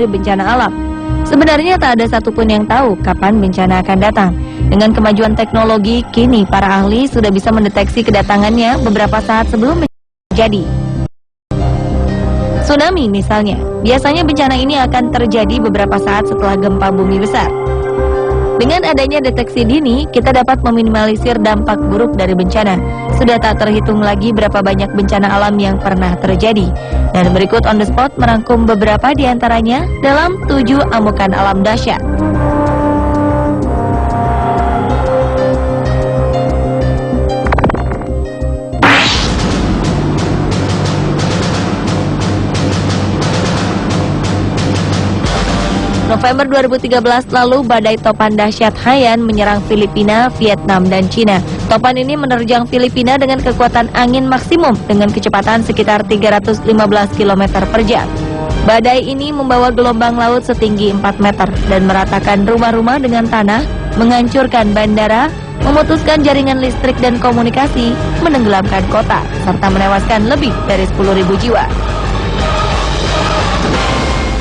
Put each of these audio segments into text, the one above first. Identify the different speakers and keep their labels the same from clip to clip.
Speaker 1: bencana alam. Sebenarnya tak ada satupun yang tahu kapan bencana akan datang. Dengan kemajuan teknologi, kini para ahli sudah bisa mendeteksi kedatangannya beberapa saat sebelum terjadi. Tsunami misalnya, biasanya bencana ini akan terjadi beberapa saat setelah gempa bumi besar. Dengan adanya deteksi dini, kita dapat meminimalisir dampak buruk dari bencana. Sudah tak terhitung lagi berapa banyak bencana alam yang pernah terjadi. Dan berikut On The Spot merangkum beberapa di antaranya dalam 7 amukan alam dahsyat. November 2013 lalu, badai topan dahsyat Haiyan menyerang Filipina, Vietnam, dan Cina. Topan ini menerjang Filipina dengan kekuatan angin maksimum dengan kecepatan sekitar 315 km per jam. Badai ini membawa gelombang laut setinggi 4 meter dan meratakan rumah-rumah dengan tanah, menghancurkan bandara, memutuskan jaringan listrik dan komunikasi, menenggelamkan kota, serta menewaskan lebih dari 10.000 jiwa.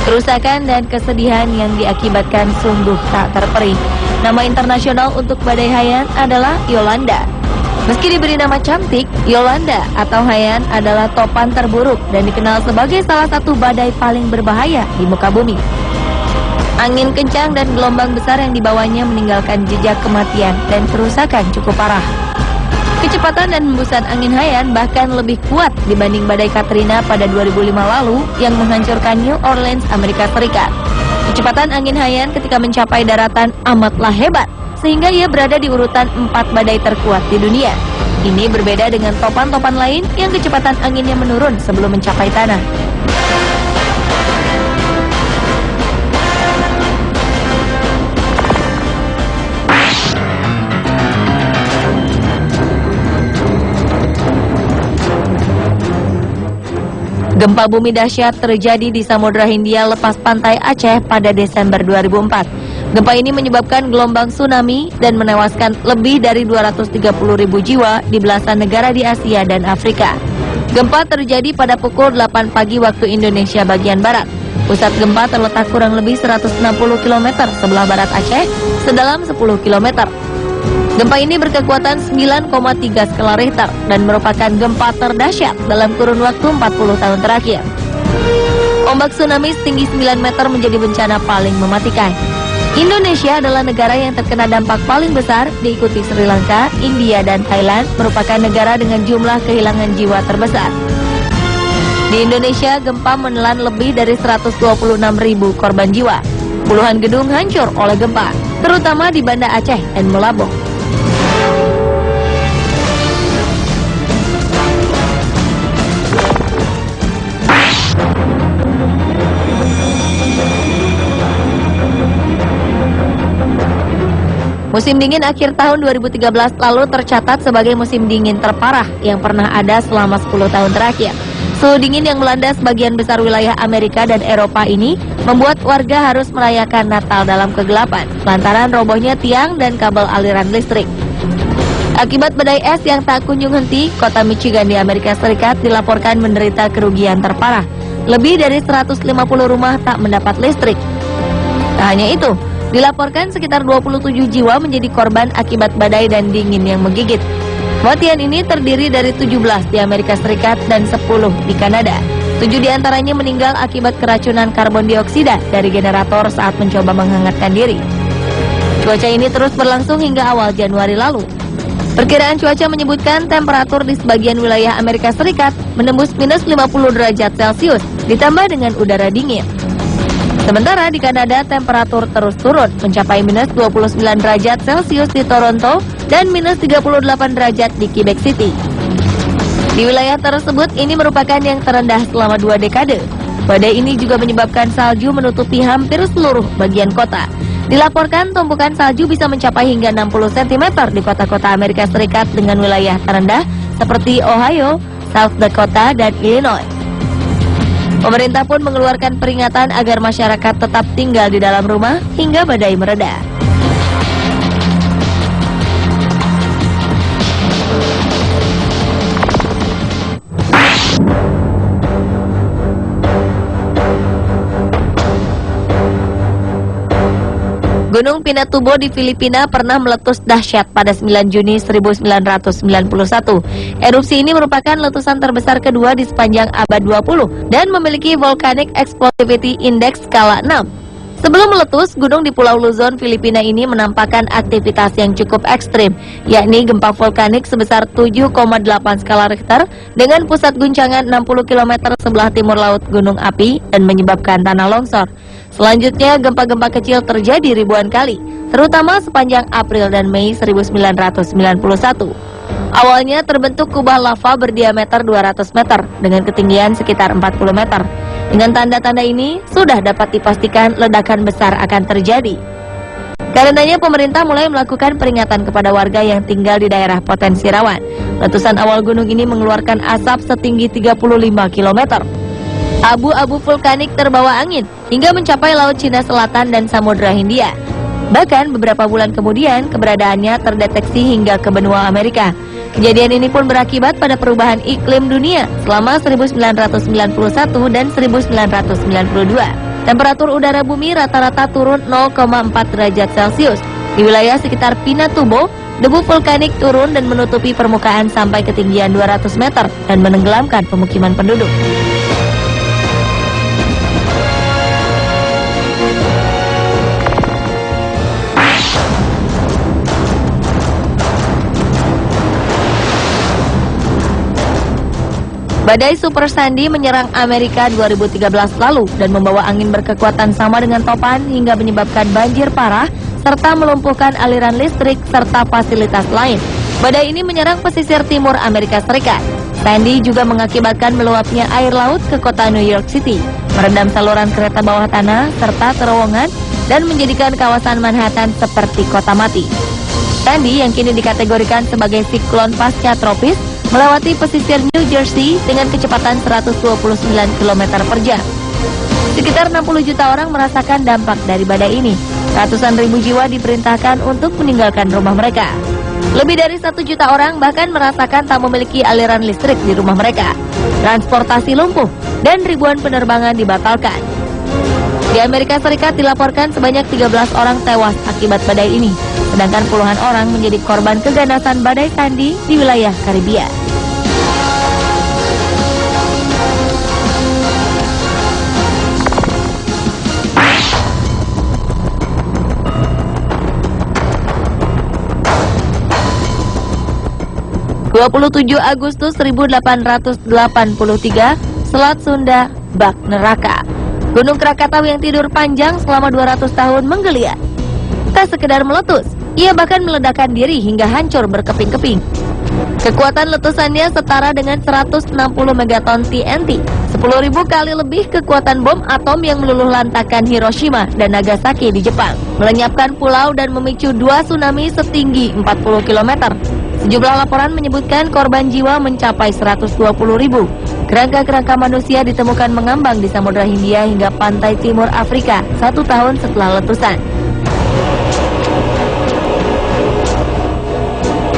Speaker 1: Kerusakan dan kesedihan yang diakibatkan sungguh tak terperi. Nama internasional untuk badai Haiyan adalah Yolanda. Meski diberi nama cantik, Yolanda atau Haiyan adalah topan terburuk dan dikenal sebagai salah satu badai paling berbahaya di muka bumi. Angin kencang dan gelombang besar yang dibawanya meninggalkan jejak kematian dan kerusakan cukup parah. Kecepatan dan hembusan angin Haiyan bahkan lebih kuat dibanding badai Katrina pada 2005 lalu yang menghancurkan New Orleans, Amerika Serikat. Kecepatan angin Haiyan ketika mencapai daratan amatlah hebat, sehingga ia berada di urutan 4 badai terkuat di dunia. Ini berbeda dengan topan-topan lain yang kecepatan anginnya menurun sebelum mencapai tanah. Gempa bumi dahsyat terjadi di Samudra Hindia lepas pantai Aceh pada Desember 2004. Gempa ini menyebabkan gelombang tsunami dan menewaskan lebih dari 230.000 jiwa di belasan negara di Asia dan Afrika. Gempa terjadi pada pukul 8 pagi waktu Indonesia bagian barat. Pusat gempa terletak kurang lebih 160 km sebelah barat Aceh, sedalam 10 km. Gempa ini berkekuatan 9,3 skala Richter dan merupakan gempa terdahsyat dalam kurun waktu 40 tahun terakhir. Ombak tsunami setinggi 9 meter menjadi bencana paling mematikan. Indonesia adalah negara yang terkena dampak paling besar, diikuti Sri Lanka, India, dan Thailand, merupakan negara dengan jumlah kehilangan jiwa terbesar. Di Indonesia, gempa menelan lebih dari 126.000 korban jiwa. Puluhan gedung hancur oleh gempa, terutama di Banda Aceh dan Meulaboh. Musim dingin akhir tahun 2013 lalu tercatat sebagai musim dingin terparah yang pernah ada selama 10 tahun terakhir. Suhu dingin yang melanda sebagian besar wilayah Amerika dan Eropa ini membuat warga harus merayakan Natal dalam kegelapan lantaran robohnya tiang dan kabel aliran listrik. Akibat badai es yang tak kunjung henti, kota Michigan di Amerika Serikat dilaporkan menderita kerugian terparah. Lebih dari 150 rumah tak mendapat listrik. Tak hanya itu, dilaporkan sekitar 27 jiwa menjadi korban akibat badai dan dingin yang menggigit. Kematian ini terdiri dari 17 di Amerika Serikat dan 10 di Kanada. 7 diantaranya meninggal akibat keracunan karbon dioksida dari generator saat mencoba menghangatkan diri. Cuaca ini terus berlangsung hingga awal Januari lalu. Perkiraan cuaca menyebutkan temperatur di sebagian wilayah Amerika Serikat menembus minus 50 derajat Celcius ditambah dengan udara dingin. Sementara di Kanada temperatur terus turun mencapai minus 29 derajat Celcius di Toronto dan minus 38 derajat di Quebec City. Di wilayah tersebut ini merupakan yang terendah selama 2 dekade. Badai ini juga menyebabkan salju menutupi hampir seluruh bagian kota. Dilaporkan tumpukan salju bisa mencapai hingga 60 cm di kota-kota Amerika Serikat dengan wilayah terendah seperti Ohio, South Dakota, dan Illinois. Pemerintah pun mengeluarkan peringatan agar masyarakat tetap tinggal di dalam rumah hingga badai mereda. Gunung Pinatubo di Filipina pernah meletus dahsyat pada 9 Juni 1991. Erupsi ini merupakan letusan terbesar kedua di sepanjang abad 20 dan memiliki Volcanic Explosivity Index skala 6. Sebelum meletus, gunung di Pulau Luzon, Filipina ini menampakkan aktivitas yang cukup ekstrim, yakni gempa vulkanik sebesar 7,8 skala Richter dengan pusat guncangan 60 km sebelah timur laut gunung api dan menyebabkan tanah longsor. Selanjutnya, gempa-gempa kecil terjadi ribuan kali, terutama sepanjang April dan Mei 1991. Awalnya terbentuk kubah lava berdiameter 200 meter dengan ketinggian sekitar 40 meter. Dengan tanda-tanda ini, sudah dapat dipastikan ledakan besar akan terjadi. Karenanya pemerintah mulai melakukan peringatan kepada warga yang tinggal di daerah potensi rawan. Letusan awal gunung ini mengeluarkan asap setinggi 35 km. Abu-abu vulkanik terbawa angin hingga mencapai Laut Cina Selatan dan Samudra Hindia. Bahkan beberapa bulan kemudian keberadaannya terdeteksi hingga ke benua Amerika. Kejadian ini pun berakibat pada perubahan iklim dunia selama 1991 dan 1992. Temperatur udara bumi rata-rata turun 0,4 derajat Celcius. Di wilayah sekitar Pinatubo, debu vulkanik turun dan menutupi permukaan sampai ketinggian 200 meter dan menenggelamkan pemukiman penduduk. Badai Super Sandy menyerang Amerika 2013 lalu dan membawa angin berkekuatan sama dengan topan hingga menyebabkan banjir parah serta melumpuhkan aliran listrik serta fasilitas lain. Badai ini menyerang pesisir timur Amerika Serikat. Sandy juga mengakibatkan meluapnya air laut ke kota New York City, merendam saluran kereta bawah tanah serta terowongan dan menjadikan kawasan Manhattan seperti kota mati. Sandy yang kini dikategorikan sebagai siklon pasca tropis melewati pesisir New Jersey dengan kecepatan 129 km per jam. Sekitar 60 juta orang merasakan dampak dari badai ini. Ratusan ribu jiwa diperintahkan untuk meninggalkan rumah mereka. Lebih dari 1 juta orang bahkan merasakan tak memiliki aliran listrik di rumah mereka. Transportasi lumpuh dan ribuan penerbangan dibatalkan. Di Amerika Serikat dilaporkan sebanyak 13 orang tewas akibat badai ini, sedangkan puluhan orang menjadi korban keganasan badai Sandy di wilayah Karibia. (27 Agustus 1883), Selat Sunda bak neraka. Gunung Krakatau yang tidur panjang selama 200 tahun menggeliat. Tak sekedar meletus, ia bahkan meledakkan diri hingga hancur berkeping-keping. Kekuatan letusannya setara dengan 160 megaton TNT, 10.000 kali lebih kekuatan bom atom yang meluluh lantakkan Hiroshima dan Nagasaki di Jepang, melenyapkan pulau dan memicu 2 tsunami setinggi 40 km. Sejumlah laporan menyebutkan korban jiwa mencapai 120.000. Kerangka-kerangka manusia ditemukan mengambang di Samudra Hindia hingga pantai timur Afrika 1 tahun setelah letusan.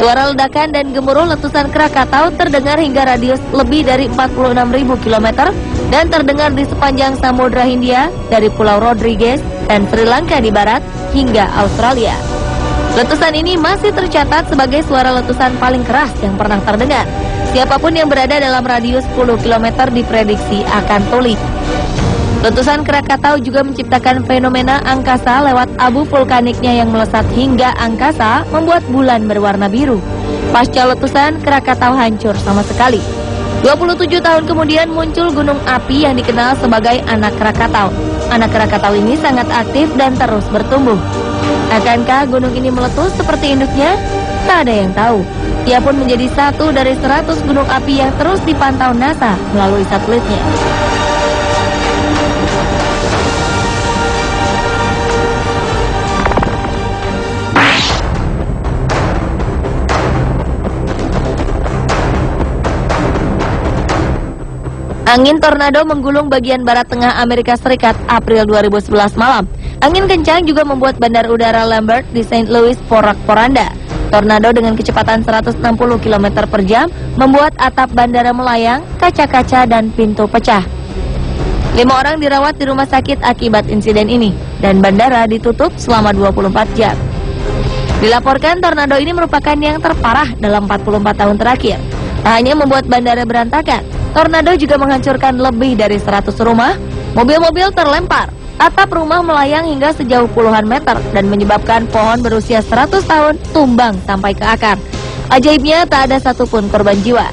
Speaker 1: Suara ledakan dan gemuruh letusan Krakatau terdengar hingga radius lebih dari 46.000 km dan terdengar di sepanjang Samudra Hindia dari Pulau Rodrigues dan Sri Lanka di barat hingga Australia. Letusan ini masih tercatat sebagai suara letusan paling keras yang pernah terdengar. Siapapun yang berada dalam radius 10 km diprediksi akan tuli. Letusan Krakatau juga menciptakan fenomena angkasa lewat abu vulkaniknya yang melesat hingga angkasa membuat bulan berwarna biru. Pasca letusan, Krakatau hancur sama sekali. 27 tahun kemudian muncul gunung api yang dikenal sebagai Anak Krakatau. Anak Krakatau ini sangat aktif dan terus bertumbuh. Akankah gunung ini meletus seperti induknya? Tak ada yang tahu. Ia pun menjadi satu dari 100 gunung api yang terus dipantau NASA melalui satelitnya. Angin tornado menggulung bagian barat tengah Amerika Serikat April 2011 malam. Angin kencang juga membuat bandar udara Lambert di St. Louis porak-poranda. Tornado dengan kecepatan 160 km per jam membuat atap bandara melayang, kaca-kaca dan pintu pecah. 5 orang dirawat di rumah sakit akibat insiden ini, dan bandara ditutup selama 24 jam. Dilaporkan tornado ini merupakan yang terparah dalam 44 tahun terakhir. Tak hanya membuat bandara berantakan, tornado juga menghancurkan lebih dari 100 rumah, mobil-mobil terlempar, atap rumah melayang hingga sejauh puluhan meter, dan menyebabkan pohon berusia 100 tahun tumbang sampai ke akar. Ajaibnya tak ada satupun korban jiwa.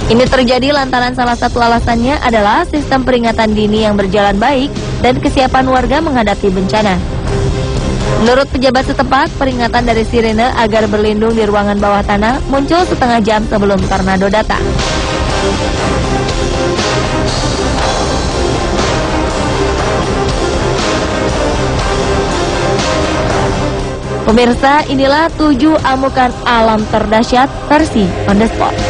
Speaker 1: Ini terjadi lantaran salah satu alasannya adalah sistem peringatan dini yang berjalan baik dan kesiapan warga menghadapi bencana. Menurut pejabat setempat, peringatan dari sirene agar berlindung di ruangan bawah tanah muncul setengah jam sebelum tornado datang. Pemirsa, inilah 7 amukan alam terdahsyat versi On The Spot.